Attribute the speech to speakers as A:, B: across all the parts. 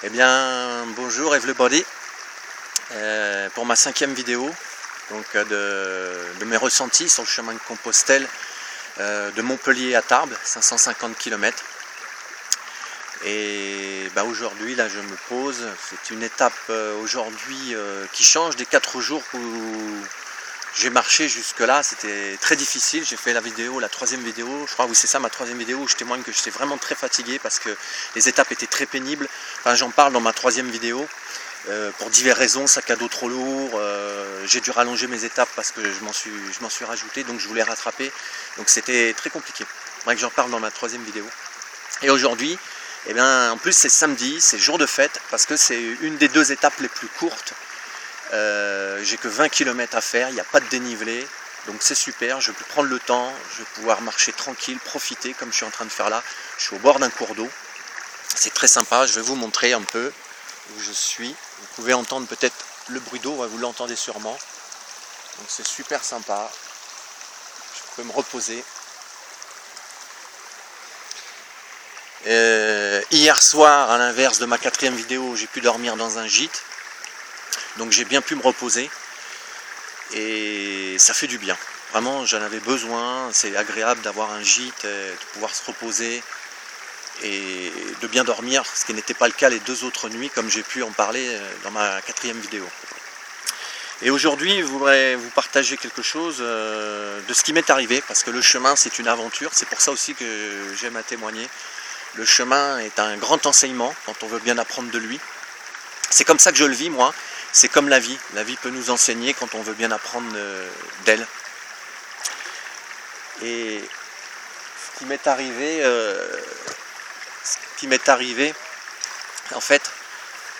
A: Eh bien, bonjour everybody, pour ma 5e vidéo donc, de mes ressentis sur le chemin de Compostelle de Montpellier à Tarbes, 550 km. Et aujourd'hui, là, je me pose. C'est une étape aujourd'hui qui change des 4 jours où j'ai marché jusque-là. C'était très difficile. J'ai fait la vidéo, la 3e vidéo, je crois, oui, c'est ça, ma 3e vidéo, où je témoigne que j'étais vraiment très fatigué parce que les étapes étaient très pénibles. Enfin, j'en parle dans ma 3e vidéo. Pour diverses raisons, sac à dos trop lourd, j'ai dû rallonger mes étapes parce que je m'en suis rajouté, donc je voulais rattraper, donc c'était très compliqué. Bref, j'en parle dans ma 3e vidéo. Et aujourd'hui, eh bien, en plus c'est samedi, c'est jour de fête, parce que c'est une des 2 étapes les plus courtes. J'ai que 20 km à faire, il n'y a pas de dénivelé, donc c'est super, je peux prendre le temps, je vais pouvoir marcher tranquille, profiter comme je suis en train de faire là. Je suis au bord d'un cours d'eau, c'est très sympa, je vais vous montrer un peu où je suis. Vous pouvez entendre peut-être le bruit d'eau, vous l'entendez sûrement. Donc c'est super sympa. Je peux me reposer. Hier soir, à l'inverse de ma 4e vidéo, j'ai pu dormir dans un gîte. Donc j'ai bien pu me reposer. Et ça fait du bien. Vraiment, j'en avais besoin. C'est agréable d'avoir un gîte, de pouvoir se reposer et de bien dormir, ce qui n'était pas le cas les 2 autres nuits, comme j'ai pu en parler dans ma 4e vidéo. Et aujourd'hui, je voudrais vous partager quelque chose de ce qui m'est arrivé, parce que le chemin, c'est une aventure, c'est pour ça aussi que j'aime à témoigner. Le chemin est un grand enseignement, quand on veut bien apprendre de lui. C'est comme ça que je le vis, moi. C'est comme la vie peut nous enseigner quand on veut bien apprendre d'elle. Et ce qui m'est arrivé, en fait,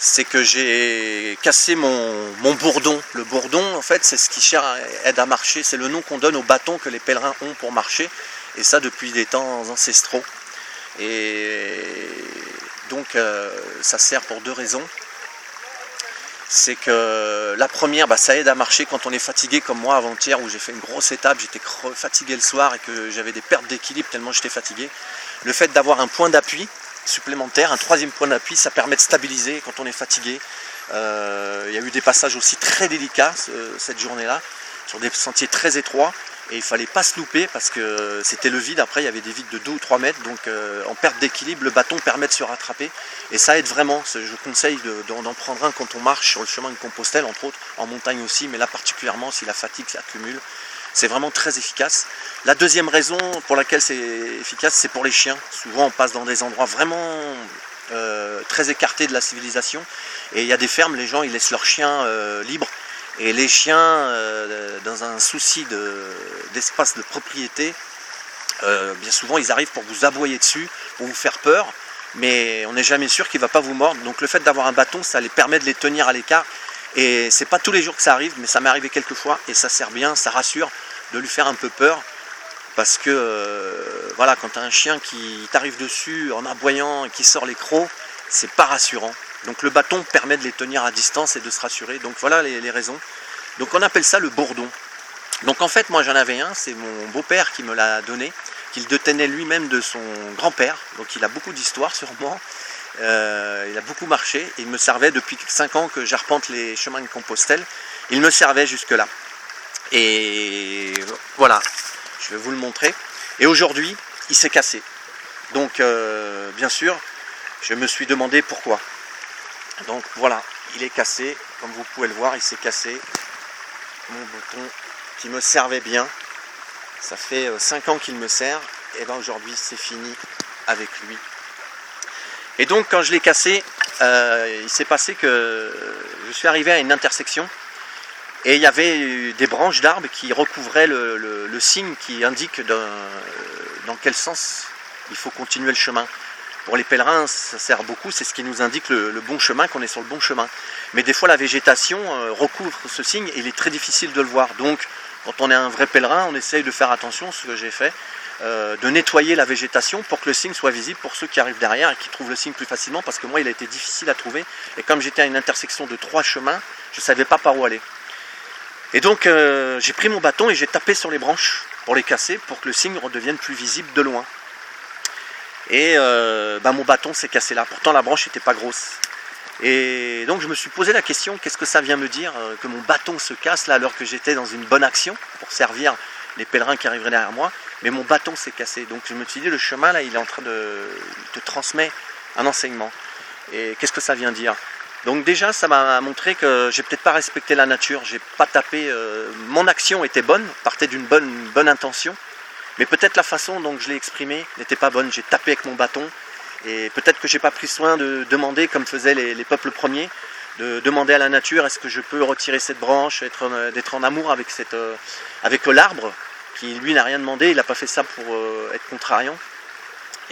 A: c'est que j'ai cassé mon bourdon. Le bourdon, en fait, c'est ce qui aide à marcher. C'est le nom qu'on donne aux bâtons que les pèlerins ont pour marcher. Et ça depuis des temps ancestraux. Et donc, ça sert pour 2 raisons. C'est que la première, ça aide à marcher quand on est fatigué, comme moi avant-hier où j'ai fait une grosse étape, j'étais fatigué le soir et que j'avais des pertes d'équilibre tellement j'étais fatigué. Le fait d'avoir un point d'appui supplémentaire, un 3e point d'appui, ça permet de stabiliser quand on est fatigué. Il y a eu des passages aussi très délicats cette journée-là, sur des sentiers très étroits, et il ne fallait pas se louper parce que c'était le vide. Après il y avait des vides de 2 ou 3 mètres, donc en perte d'équilibre, le bâton permet de se rattraper, et ça aide vraiment. Je conseille d'en prendre un quand on marche sur le chemin de Compostelle, entre autres, en montagne aussi, mais là particulièrement si la fatigue s'accumule. C'est vraiment très efficace. La 2e raison pour laquelle c'est efficace, c'est pour les chiens. Souvent on passe dans des endroits vraiment très écartés de la civilisation, et il y a des fermes, les gens ils laissent leurs chiens libres, et les chiens, dans un souci d'espace de propriété, bien souvent ils arrivent pour vous aboyer dessus, pour vous faire peur, mais on n'est jamais sûr qu'il ne va pas vous mordre. Donc le fait d'avoir un bâton, ça les permet de les tenir à l'écart. Et c'est pas tous les jours que ça arrive, mais ça m'est arrivé quelques fois, et ça sert bien, ça rassure de lui faire un peu peur, parce que voilà, quand tu as un chien qui t'arrive dessus en aboyant et qui sort les crocs, c'est pas rassurant. Donc le bâton permet de les tenir à distance et de se rassurer. Donc voilà les raisons. Donc on appelle ça le bourdon. Donc en fait moi j'en avais un, c'est mon beau-père qui me l'a donné, qu'il détenait lui-même de son grand-père, donc il a beaucoup d'histoire sûrement. Il a beaucoup marché, et il me servait depuis 5 ans que j'arpente les chemins de Compostelle. Il me servait jusque là, et voilà, je vais vous le montrer. Et aujourd'hui il s'est cassé, donc bien sûr je me suis demandé pourquoi. Donc voilà, il est cassé, comme vous pouvez le voir, il s'est cassé. Mon bouton qui me servait bien, ça fait 5 ans qu'il me sert, et bien aujourd'hui c'est fini avec lui. Et donc quand je l'ai cassé, il s'est passé que je suis arrivé à une intersection, et il y avait des branches d'arbres qui recouvraient le signe qui indique dans quel sens il faut continuer le chemin. Pour les pèlerins, ça sert beaucoup, c'est ce qui nous indique le bon chemin, qu'on est sur le bon chemin. Mais des fois la végétation recouvre ce signe, et il est très difficile de le voir. Donc quand on est un vrai pèlerin, on essaye de faire attention, ce que j'ai fait, de nettoyer la végétation pour que le signe soit visible pour ceux qui arrivent derrière et qui trouvent le signe plus facilement, parce que moi il a été difficile à trouver, et comme j'étais à une intersection de 3 chemins, je ne savais pas par où aller. Et donc j'ai pris mon bâton et j'ai tapé sur les branches pour les casser, pour que le signe redevienne plus visible de loin. Et mon bâton s'est cassé là, pourtant la branche n'était pas grosse. Et donc je me suis posé la question, qu'est-ce que ça vient me dire que mon bâton se casse là alors que j'étais dans une bonne action pour servir les pèlerins qui arriveraient derrière moi, mais mon bâton s'est cassé. Donc je me suis dit, le chemin là, il est en train de te transmettre un enseignement. Et qu'est-ce que ça vient dire? Donc déjà, ça m'a montré que j'ai peut-être pas respecté la nature, j'ai pas tapé, mon action était bonne, partait d'une bonne intention, mais peut-être la façon dont je l'ai exprimée n'était pas bonne. J'ai tapé avec mon bâton, et peut-être que j'ai pas pris soin de demander, comme faisaient les peuples premiers, de demander à la nature, est-ce que je peux retirer cette branche, d'être en amour avec l'arbre, qui lui n'a rien demandé, il n'a pas fait ça pour être contrariant.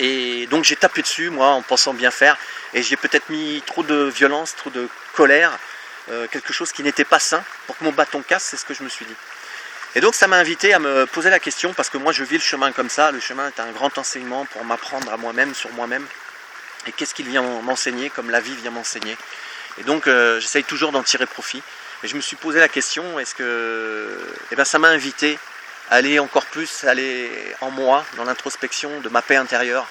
A: Et donc j'ai tapé dessus, moi, en pensant bien faire, et j'ai peut-être mis trop de violence, trop de colère, quelque chose qui n'était pas sain, pour que mon bâton casse, c'est ce que je me suis dit. Et donc ça m'a invité à me poser la question, parce que moi je vis le chemin comme ça, le chemin est un grand enseignement pour m'apprendre à moi-même, sur moi-même, et qu'est-ce qu'il vient m'enseigner, comme la vie vient m'enseigner. Et donc j'essaye toujours d'en tirer profit, et je me suis posé la question, est-ce que... Eh bien ça m'a invité à aller encore plus, aller en moi, dans l'introspection de ma paix intérieure.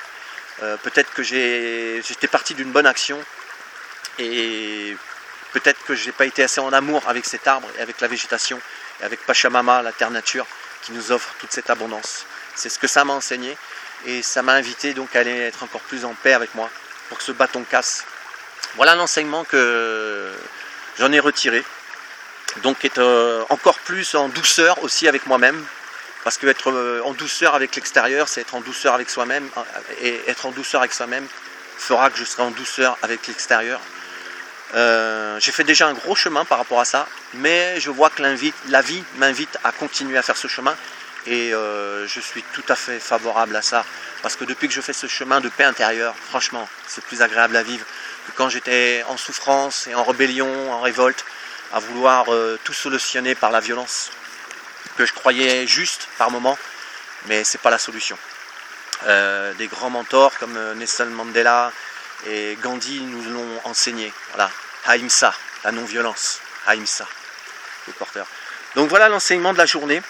A: Peut-être que j'étais parti d'une bonne action, et peut-être que je n'ai pas été assez en amour avec cet arbre et avec la végétation, et avec Pachamama, la terre nature, qui nous offre toute cette abondance. C'est ce que ça m'a enseigné, et ça m'a invité donc à aller être encore plus en paix avec moi, pour que ce bâton casse. Voilà l'enseignement que j'en ai retiré. Donc être encore plus en douceur aussi avec moi-même, parce que être en douceur avec l'extérieur, c'est être en douceur avec soi-même, et être en douceur avec soi-même fera que je serai en douceur avec l'extérieur. J'ai fait déjà un gros chemin par rapport à ça, mais je vois que la vie m'invite à continuer à faire ce chemin, et je suis tout à fait favorable à ça, parce que depuis que je fais ce chemin de paix intérieure, franchement, c'est plus agréable à vivre que quand j'étais en souffrance et en rébellion, en révolte, à vouloir tout solutionner par la violence, que je croyais juste par moment, mais c'est pas la solution. Des grands mentors comme Nelson Mandela et Gandhi nous l'ont enseigné. Voilà, Ahimsa, la non-violence, Ahimsa, le porteur. Donc voilà l'enseignement de la journée.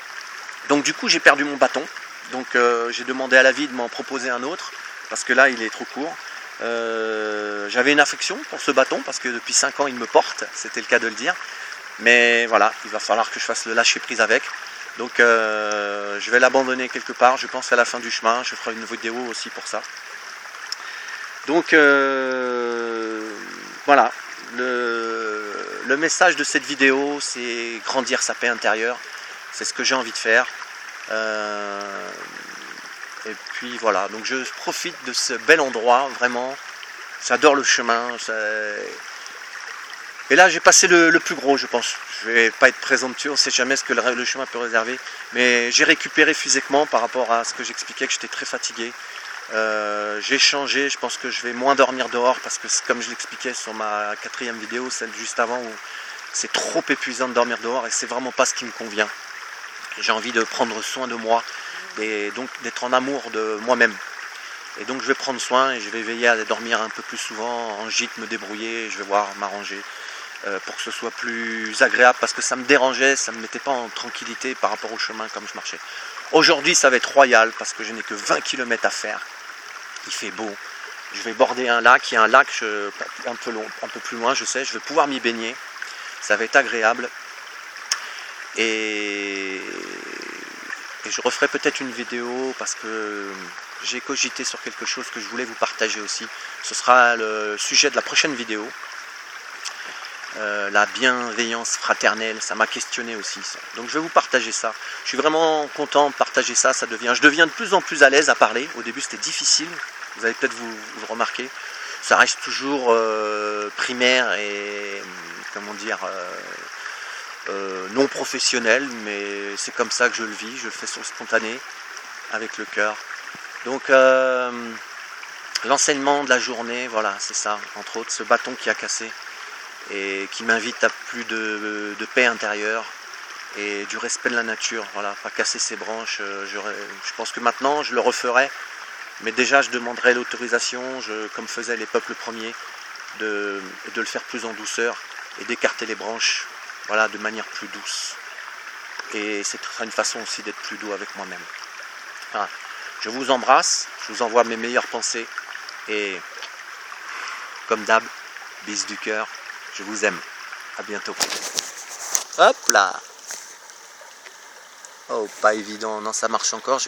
A: Donc du coup j'ai perdu mon bâton, donc j'ai demandé à la vie de m'en proposer un autre, parce que là il est trop court. J'avais une affection pour ce bâton, parce que depuis 5 ans il me porte, c'était le cas de le dire. Mais voilà, il va falloir que je fasse le lâcher prise avec. Donc je vais l'abandonner quelque part, je pense à la fin du chemin, je ferai une vidéo aussi pour ça. Donc voilà, le message de cette vidéo, c'est grandir sa paix intérieure, c'est ce que j'ai envie de faire. Et puis voilà, donc je profite de ce bel endroit, vraiment, j'adore le chemin. Et là j'ai passé le plus gros, je pense. Je vais pas être présomptueux, on ne sait jamais ce que le chemin peut réserver. Mais j'ai récupéré physiquement par rapport à ce que j'expliquais, que j'étais très fatigué. J'ai changé, je pense que je vais moins dormir dehors, parce que comme je l'expliquais sur ma 4e vidéo, celle juste avant, où c'est trop épuisant de dormir dehors, et c'est vraiment pas ce qui me convient. J'ai envie de prendre soin de moi, et donc d'être en amour de moi-même. Et donc je vais prendre soin, et je vais veiller à dormir un peu plus souvent, en gîte, me débrouiller, et je vais voir m'arranger. Pour que ce soit plus agréable, parce que ça me dérangeait, ça ne me mettait pas en tranquillité par rapport au chemin comme je marchais. Aujourd'hui ça va être royal, parce que je n'ai que 20 km à faire, il fait beau, je vais border un lac, il y a un lac un peu plus loin, je sais, je vais pouvoir m'y baigner, ça va être agréable, et je referai peut-être une vidéo, parce que j'ai cogité sur quelque chose que je voulais vous partager aussi. Ce sera le sujet de la prochaine vidéo. La bienveillance fraternelle, ça m'a questionné aussi ça. Donc je vais vous partager ça. Je suis vraiment content de partager ça, je deviens de plus en plus à l'aise à parler. Au début c'était difficile, vous allez peut-être vous remarquer. Ça reste toujours primaire et comment dire non professionnel, mais c'est comme ça que je le vis, je le fais sur le spontané, avec le cœur. Donc l'enseignement de la journée, voilà, c'est ça, entre autres, ce bâton qui a cassé, et qui m'invite à plus de paix intérieure et du respect de la nature, voilà, pas casser ses branches. Je pense que maintenant je le referai, mais déjà je demanderai l'autorisation, comme faisaient les peuples premiers, de le faire plus en douceur et d'écarter les branches, voilà, de manière plus douce. Et c'est une façon aussi d'être plus doux avec moi-même. Voilà. Je vous embrasse, je vous envoie mes meilleures pensées, et comme d'hab, Bis du cœur, je vous aime. À bientôt. Hop là. Oh, pas évident. Non, ça marche encore.